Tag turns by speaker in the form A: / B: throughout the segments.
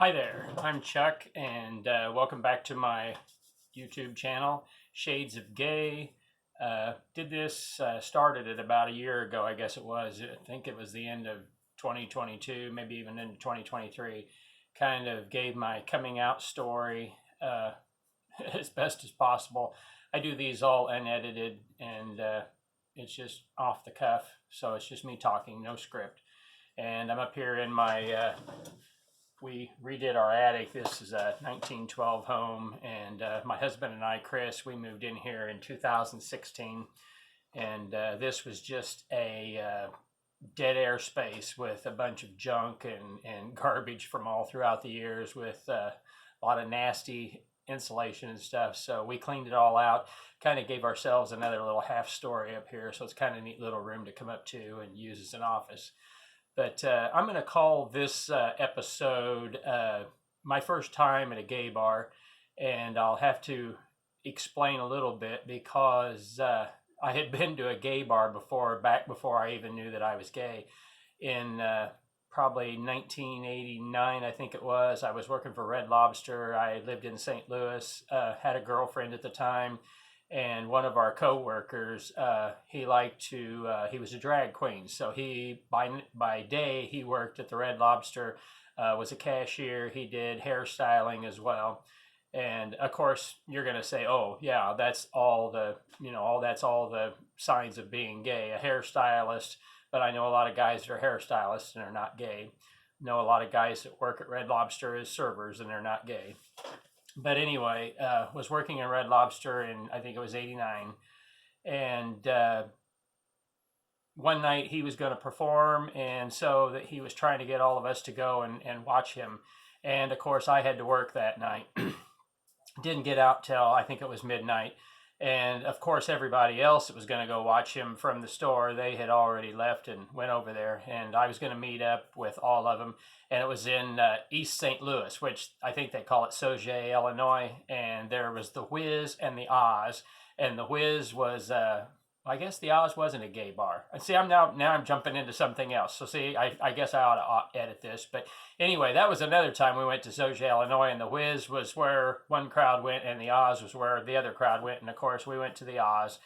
A: Hi there, I'm Chuck, and welcome back to my YouTube channel, Shades of Gay. Started it about a year ago, I guess it was. I think it was the end of 2022, maybe even into 2023. Kind of gave my coming out story as best as possible. I do these all unedited, and it's just off the cuff, so it's just me talking, no script. And I'm up here in my we redid our attic. This is a 1912 home, and my husband and I, Chris, we moved in here in 2016, and this was just a dead air space with a bunch of junk and garbage from all throughout the years, with a lot of nasty insulation and stuff. So we cleaned it all out, kind of gave ourselves another little half story up here, so it's kind of a neat little room to come up to and use as an office. But I'm going to call this episode My First Time at a Gay Bar. And I'll have to explain a little bit because I had been to a gay bar before, back before I even knew that I was gay. In probably 1989, I think it was. I was working for Red Lobster. I lived in St. Louis, had a girlfriend at the time. And one of our coworkers, he was a drag queen. So he, by day, he worked at the Red Lobster, was a cashier. He did hairstyling as well. And of course, you're going to say, oh, yeah, that's all that's all the signs of being gay, a hairstylist. But I know a lot of guys that are hairstylists and are not gay. Know a lot of guys that work at Red Lobster as servers and they're not gay. But anyway, was working at Red Lobster in, I think it was 89. And one night he was going to perform, and so that he was trying to get all of us to go and watch him. And of course, I had to work that night. Didn't get out till I think it was midnight. And of course, everybody else that was going to go watch him from the store, they had already left and went over there. And I was going to meet up with all of them. And it was in East St. Louis, which I think they call it Sauget, Illinois. And there was the Whiz and the Oz. And the Whiz was, I guess the Oz wasn't a gay bar. And see, now I'm jumping into something else. So see, I guess I ought to edit this. But anyway, that was another time we went to Sauget, Illinois, and the Whiz was where one crowd went, and the Oz was where the other crowd went. And of course, we went to the Oz.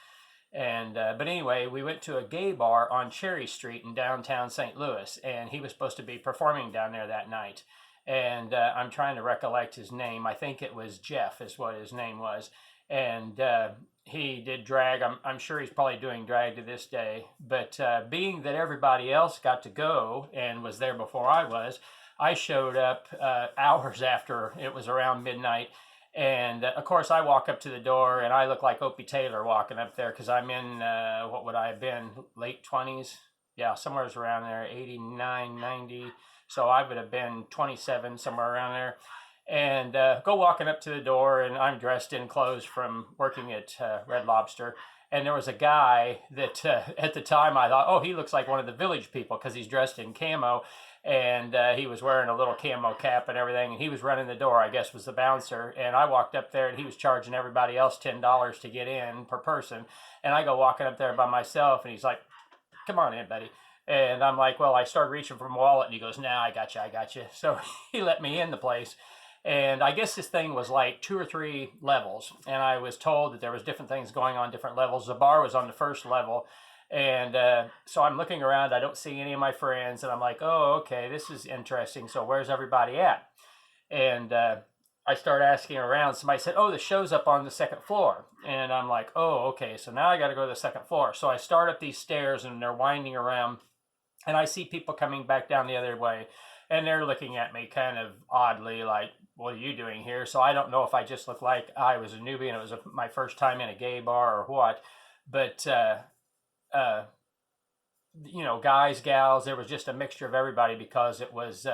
A: And but anyway, we went to a gay bar on Cherry Street in downtown St. Louis, and he was supposed to be performing down there that night. And I'm trying to recollect his name. I think it was Jeff, is what his name was. And he did drag. I'm sure he's probably doing drag to this day. But being that everybody else got to go and was there before I showed up hours after it was around midnight. And of course, I walk up to the door and I look like Opie Taylor walking up there because I'm in, what would I have been, late 20s? Yeah, somewhere around there, 89, 90. So I would have been 27, somewhere around there. And go walking up to the door, and I'm dressed in clothes from working at Red Lobster. And there was a guy that at the time I thought, oh, he looks like one of the Village People because he's dressed in camo. And he was wearing a little camo cap and everything. And he was running the door, I guess was the bouncer. And I walked up there, and he was charging everybody else $10 to get in per person. And I go walking up there by myself, and he's like, come on in, buddy. And I'm like, well, I started reaching for my wallet, and he goes, nah, I got you. So he let me in the place. And I guess this thing was like 2 or 3 levels. And I was told that there was different things going on different levels. The bar was on the first level. And so I'm looking around. I don't see any of my friends. And I'm like, oh, okay, this is interesting. So where's everybody at? And I start asking around. Somebody said, oh, the show's up on the second floor. And I'm like, oh, okay. So now I got to go to the second floor. So I start up these stairs, and they're winding around. And I see people coming back down the other way. And they're looking at me kind of oddly, like, what are you doing here? So I don't know if I just looked like I was a newbie and it was my first time in a gay bar or what. But, guys, gals, there was just a mixture of everybody because it was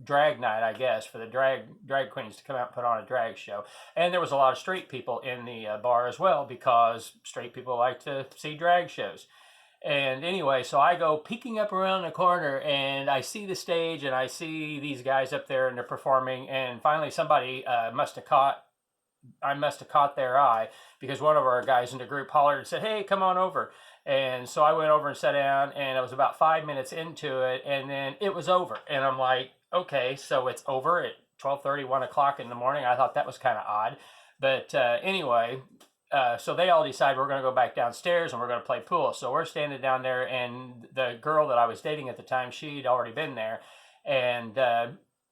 A: drag night, I guess, for the drag queens to come out and put on a drag show. And there was a lot of straight people in the bar as well because straight people like to see drag shows. And anyway, so I go peeking up around the corner, and I see the stage, and I see these guys up there, and they're performing. And finally, somebody must have caught their eye because one of our guys in the group hollered and said, hey, come on over. And so I went over and sat down, and it was about 5 minutes into it, and then it was over. And I'm like, okay, so it's over. 12:30, 1 o'clock in the morning. I thought that was kind of odd. But anyway, so they all decide we're going to go back downstairs and we're going to play pool. So we're standing down there, and the girl that I was dating at the time, she'd already been there. And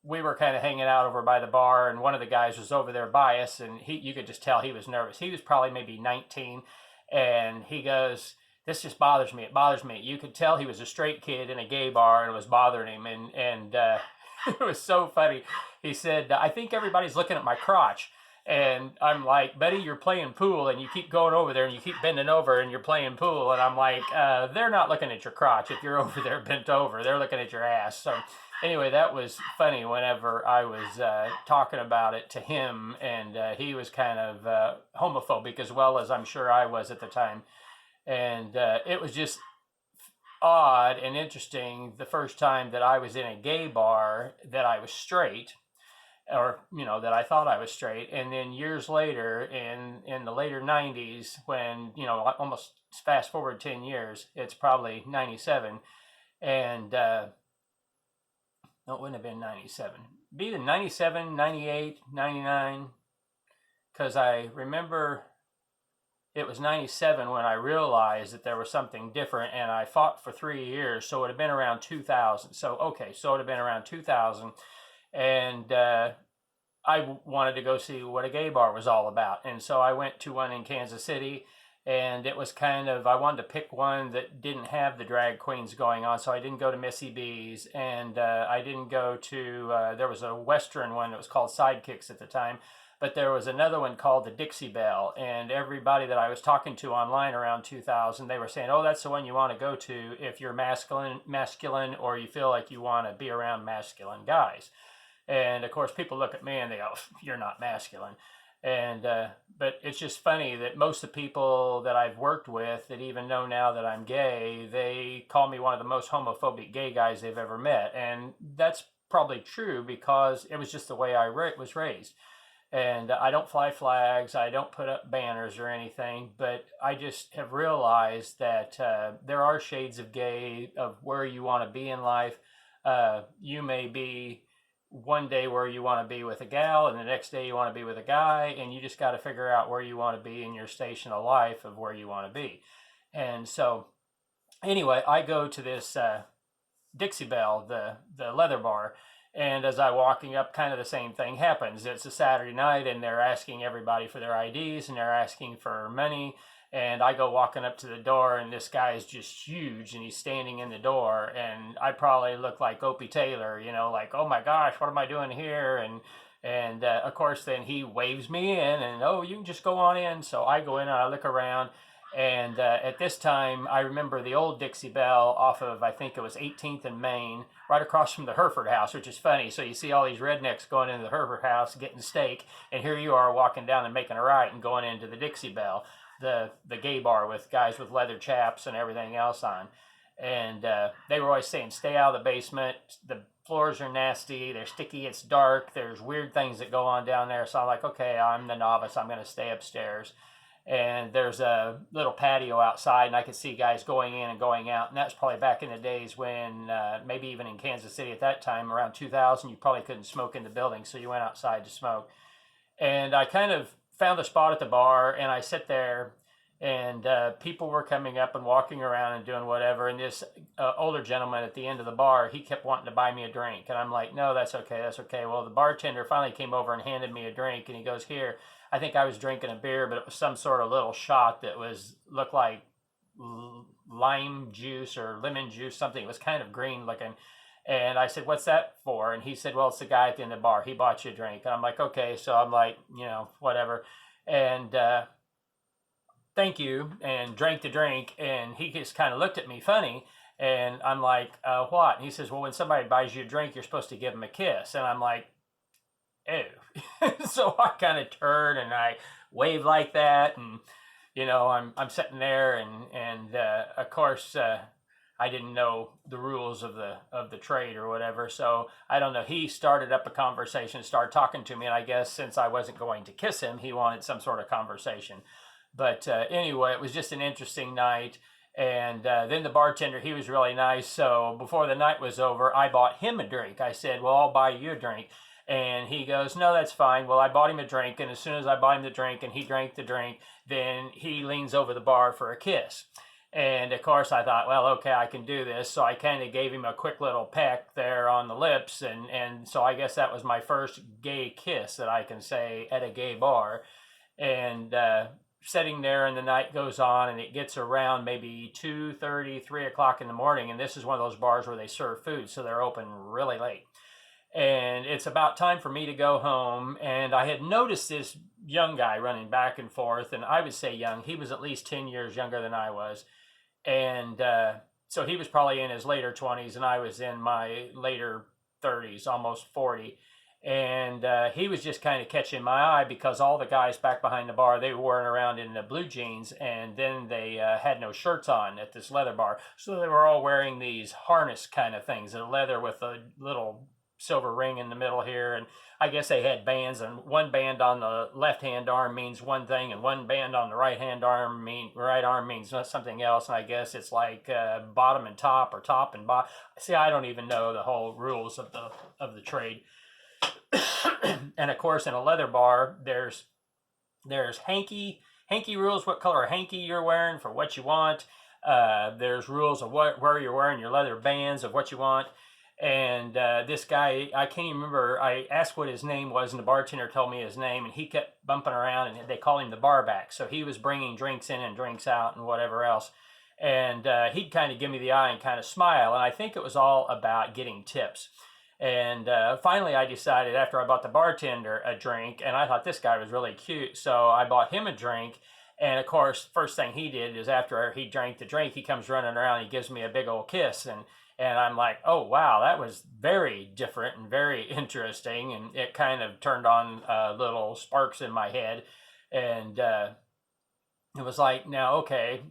A: we were kind of hanging out over by the bar, and one of the guys was over there by us, and you could just tell he was nervous. He was probably maybe 19, and he goes, "This just bothers me. It bothers me." You could tell he was a straight kid in a gay bar, and it was bothering him. And it was so funny. He said, "I think everybody's looking at my crotch." And I'm like, "Buddy, you're playing pool, and you keep going over there, and you keep bending over, and you're playing pool." And I'm like, "They're not looking at your crotch. If you're over there bent over, they're looking at your ass." So anyway, that was funny whenever I was talking about it to him, and he was kind of homophobic as well, as I'm sure I was at the time. And it was just odd and interesting the first time that I was in a gay bar that I was straight, or that I thought I was straight. And then years later, in the later 90s, when almost fast forward 10 years, it's probably 97. And no, it wouldn't have been 97, be the 97, 98, 99, because I remember it was 97 when I realized that there was something different, and I fought for 3 years, so it would have been around 2000. So okay, so it would have been around 2000. And I wanted to go see what a gay bar was all about. And so I went to one in Kansas City, and it was kind of, I wanted to pick one that didn't have the drag queens going on. So I didn't go to Missy B's, and I didn't go to, there was a Western one that was called Sidekicks at the time, but there was another one called the Dixie Belle. And everybody that I was talking to online around 2000, they were saying, "Oh, that's the one you want to go to if you're masculine, or you feel like you want to be around masculine guys." And of course, people look at me and they go, "You're not masculine." And but it's just funny that most of the people that I've worked with that even know now that I'm gay, they call me one of the most homophobic gay guys they've ever met. And that's probably true because it was just the way I was raised. And I don't fly flags, I don't put up banners or anything, but I just have realized that there are shades of gay, of where you want to be in life. You may be one day where you want to be with a gal, and the next day you want to be with a guy, and you just got to figure out where you want to be in your station of life of where you want to be. And so anyway, I go to this Dixie Belle, the leather bar, and as I'm walking up, kind of the same thing happens. It's a Saturday night, and they're asking everybody for their IDs, and they're asking for money. And I go walking up to the door, and this guy is just huge, and he's standing in the door, and I probably look like Opie Taylor, like, "Oh my gosh, what am I doing here?" And of course, then he waves me in, and, "Oh, you can just go on in." So I go in, and I look around, and at this time, I remember the old Dixie Belle off of, I think it was 18th and Main, right across from the Hereford House, which is funny. So you see all these rednecks going into the Hereford House, getting steak, and here you are walking down and making a right and going into the Dixie Belle, the gay bar with guys with leather chaps and everything else on. And they were always saying, "Stay out of the basement. The floors are nasty. They're sticky. It's dark. There's weird things that go on down there." So I'm like, okay, I'm the novice. I'm going to stay upstairs. And there's a little patio outside, and I could see guys going in and going out. And that's probably back in the days when, maybe even in Kansas City at that time, around 2000, you probably couldn't smoke in the building, so you went outside to smoke. And I kind of found a spot at the bar, and I sit there, and people were coming up and walking around and doing whatever. And this older gentleman at the end of the bar, he kept wanting to buy me a drink. And I'm like, "No, that's okay, that's okay." Well, the bartender finally came over and handed me a drink, and he goes, "Here." I think I was drinking a beer, but it was some sort of little shot that looked like lime juice or lemon juice, something. It was kind of green looking. And I said, "What's that for?" And he said, "Well, it's the guy at the end of the bar. He bought you a drink." And I'm like, "Okay." So I'm like, whatever. And thank you, and drank the drink. And he just kind of looked at me funny. And I'm like, "What?" And he says, "Well, when somebody buys you a drink, you're supposed to give them a kiss." And I'm like, "Ew." So I kind of turn and I wave like that, and I'm sitting there, and of course I didn't know the rules of the trade or whatever, so I don't know. He started up a conversation, started talking to me, and I guess since I wasn't going to kiss him, he wanted some sort of conversation. But anyway, it was just an interesting night. And then the bartender, he was really nice. So before the night was over, I bought him a drink. I said, "Well, I'll buy you a drink." And he goes, no, that's fine. Well, I bought him a drink, and as soon as I bought him the drink and he drank the drink, then he leans over the bar for a kiss. And of course, I thought, well, okay, I can do this. So I kind of gave him a quick little peck there on the lips. And so I guess that was my first gay kiss that I can say at a gay bar. And sitting there, and the night goes on, and it gets around maybe 2:30, 3 o'clock in the morning. And this is one of those bars where they serve food, so they're open really late. And it's about time for me to go home. And I had noticed this young guy running back and forth. And I would say young, he was at least 10 years younger than I was. And so he was probably in his later 20s, and I was in my later 30s, almost 40. And he was just kind of catching my eye because all the guys back behind the bar, they were wearing around in the blue jeans, and then they had no shirts on at this leather bar. So they were all wearing these harness kind of things, a leather with a little silver ring in the middle here. And I guess they had bands, and one band on the left hand arm means one thing, and one band on the right arm means something else. And I guess it's like bottom and top, or top and bottom. See, I don't even know the whole rules of the trade. And of course, in a leather bar, there's hanky rules, what color hanky you're wearing for what you want. There's rules of where you're wearing your leather bands of what you want. And this guy, I can't even remember, I asked what his name was, and the bartender told me his name, and he kept bumping around, and they called him the barback. So he was bringing drinks in and drinks out and whatever else. And he'd kind of give me the eye and kind of smile. And I think it was all about getting tips. And finally, I decided after I bought the bartender a drink, and I thought this guy was really cute, so I bought him a drink. And of course, first thing he did is after he drank the drink, he comes running around and he gives me a big old kiss. And I'm like, oh, wow, that was very different and very interesting. And it kind of turned on little sparks in my head. And it was like, now, okay,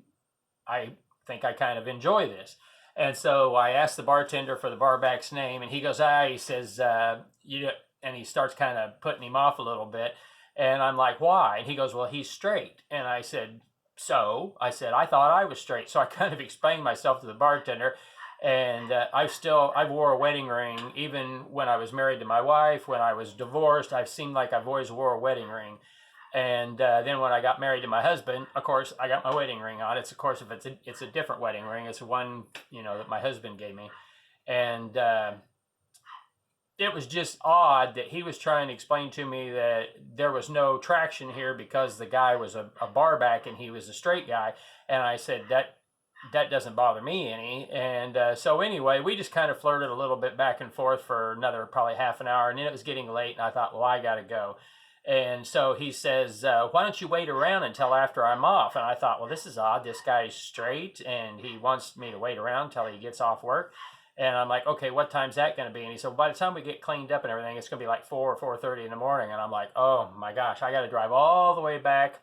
A: I think I kind of enjoy this. And so I asked the bartender for the barback's name, and he goes, he says, and he starts kind of putting him off a little bit. And I'm like, why? And he goes, well, he's straight. And I said, so? I said, I thought I was straight. So I kind of explained myself to the bartender. And I wore a wedding ring even when I was married to my wife. When I was divorced, I've seemed like I've always wore a wedding ring. And then when I got married to my husband, of course, I got my wedding ring on. It's, of course, if it's a different wedding ring. It's one, that my husband gave me. And it was just odd that he was trying to explain to me that there was no traction here because the guy was a barback and he was a straight guy. And I said, that doesn't bother me any. And so anyway, we just kind of flirted a little bit back and forth for another probably half an hour. And then it was getting late, and I thought, well, I got to go. And so he says, why don't you wait around until after I'm off? And I thought, well, this is odd. This guy's straight, and he wants me to wait around until he gets off work. And I'm like, okay, what time's that going to be? And he said, well, by the time we get cleaned up and everything, it's going to be like 4 or 4:30 in the morning. And I'm like, oh, my gosh, I got to drive all the way back,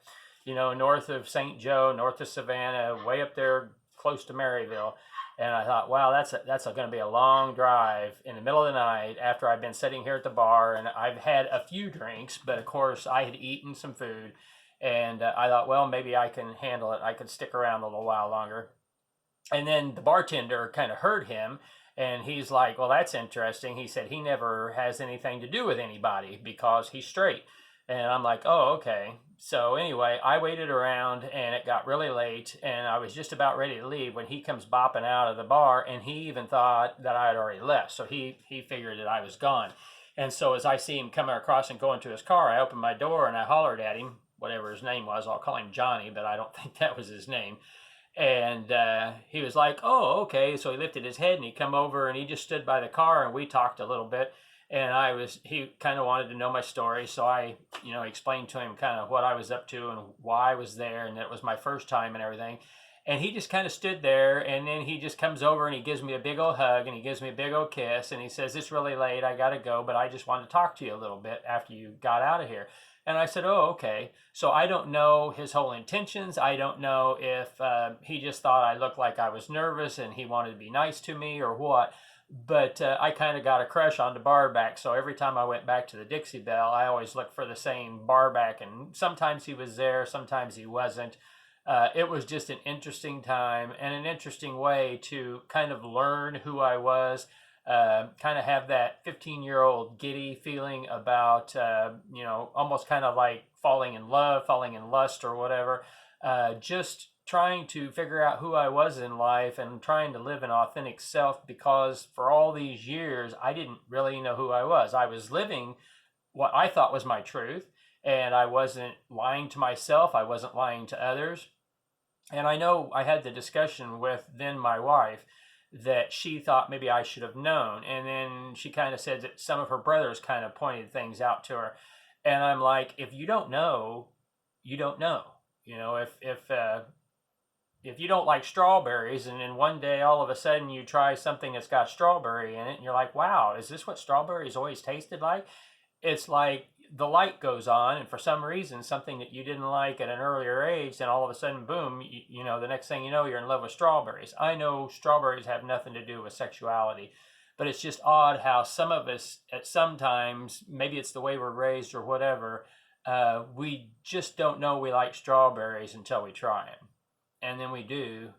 A: north of St. Joe, north of Savannah, way up there close to Maryville. And I thought, wow, that's going to be a long drive in the middle of the night after I've been sitting here at the bar. And I've had a few drinks, but of course I had eaten some food. And I thought, well, maybe I can handle it. I could stick around a little while longer. And then the bartender kind of heard him. And he's like, well, that's interesting. He said he never has anything to do with anybody because he's straight. And I'm like, oh, okay. So anyway, I waited around, and it got really late, and I was just about ready to leave when he comes bopping out of the bar, and he even thought that I had already left. So he figured that I was gone. And so as I see him coming across and going to his car, I opened my door and I hollered at him, whatever his name was. I'll call him Johnny, but I don't think that was his name. And he was like, oh, okay. So he lifted his head and he come over and he just stood by the car and we talked a little bit. And he kind of wanted to know my story. So I, explained to him kind of what I was up to and why I was there. And that it was my first time and everything. And he just kind of stood there, and then he just comes over and he gives me a big old hug and he gives me a big old kiss. And he says, it's really late. I got to go, but I just wanted to talk to you a little bit after you got out of here. And I said, oh, okay. So I don't know his whole intentions. I don't know if he just thought I looked like I was nervous and he wanted to be nice to me or what. But I kind of got a crush on the barback. So every time I went back to the Dixie Belle, I always looked for the same barback. And sometimes he was there, sometimes he wasn't. It was just an interesting time and an interesting way to kind of learn who I was. kind of have that 15-year-old giddy feeling about, almost kind of like falling in love, falling in lust or whatever. Just trying to figure out who I was in life and trying to live an authentic self, because for all these years, I didn't really know who I was. I was living what I thought was my truth, and I wasn't lying to myself. I wasn't lying to others. And I know I had the discussion with then my wife that she thought maybe I should have known. And then she kind of said that some of her brothers kind of pointed things out to her. And I'm like, if you don't know, you don't know. If you don't like strawberries, and then one day all of a sudden you try something that's got strawberry in it, and you're like, wow, is this what strawberries always tasted like? It's like the light goes on, and for some reason, something that you didn't like at an earlier age, then all of a sudden, boom, the next thing you know, you're in love with strawberries. I know strawberries have nothing to do with sexuality, but it's just odd how some of us, at some times, maybe it's the way we're raised or whatever, we just don't know we like strawberries until we try them. And then we do,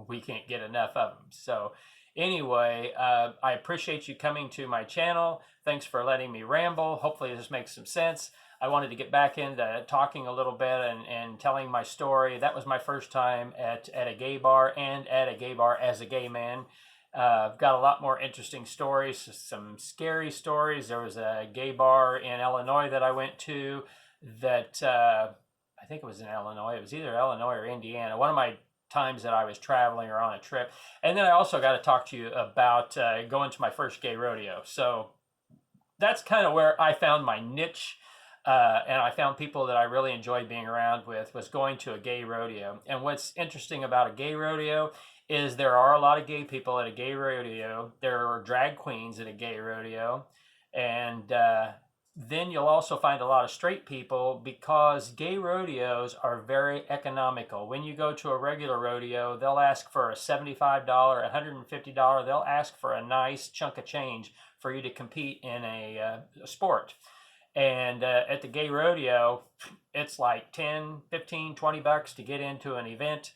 A: we can't get enough of them. So anyway, I appreciate you coming to my channel. Thanks for letting me ramble. Hopefully this makes some sense. I wanted to get back into talking a little bit and telling my story. That was my first time at a gay bar, and at a gay bar as a gay man. I've got a lot more interesting stories, some scary stories. There was a gay bar in Illinois that I went to that, I think it was in Illinois. It was either Illinois or Indiana. One of my times that I was traveling or on a trip. And then I also got to talk to you about going to my first gay rodeo. So that's kind of where I found my niche. And I found people that I really enjoyed being around with, was going to a gay rodeo. And what's interesting about a gay rodeo is there are a lot of gay people at a gay rodeo. There are drag queens at a gay rodeo. And then you'll also find a lot of straight people, because gay rodeos are very economical. When you go to a regular rodeo, they'll ask for a $75, $150. They'll ask for a nice chunk of change for you to compete in a sport. And at the gay rodeo, it's like 10, 15, 20 bucks to get into an event.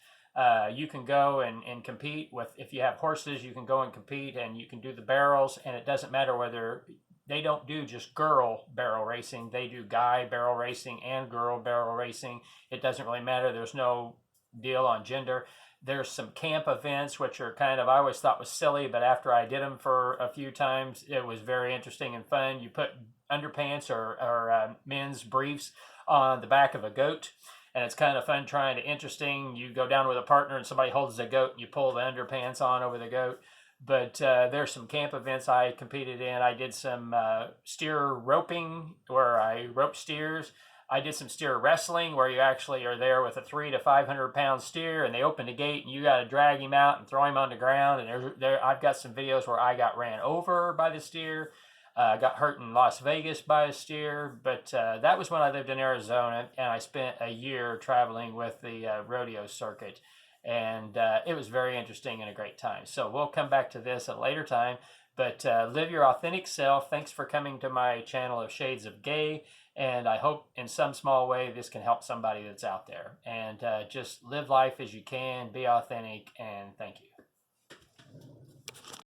A: You can go and compete with, if you have horses, you can go and compete, and you can do the barrels, and it doesn't matter whether, they don't do just girl barrel racing. They do guy barrel racing and girl barrel racing. It doesn't really matter. There's no deal on gender. There's some camp events, which are kind of, I always thought was silly, but after I did them for a few times, it was very interesting and fun. You put underpants or men's briefs on the back of a goat, and it's kind of fun, trying to interesting. You go down with a partner and somebody holds the goat, and you pull the underpants on over the goat. But there's some camp events I competed in. I did some steer roping, where I roped steers. I did some steer wrestling, where you actually are there with a 300 to 500 pound steer, and they open the gate and you got to drag him out and throw him on the ground. And I've got some videos where I got ran over by the steer. Got hurt in Las Vegas by a steer. But that was when I lived in Arizona, and I spent a year traveling with the rodeo circuit. And it was very interesting and a great time. So we'll come back to this at a later time. But live your authentic self. Thanks for coming to my channel of Shades of Gay. And I hope in some small way this can help somebody that's out there. And just live life as you can. Be authentic. And thank you.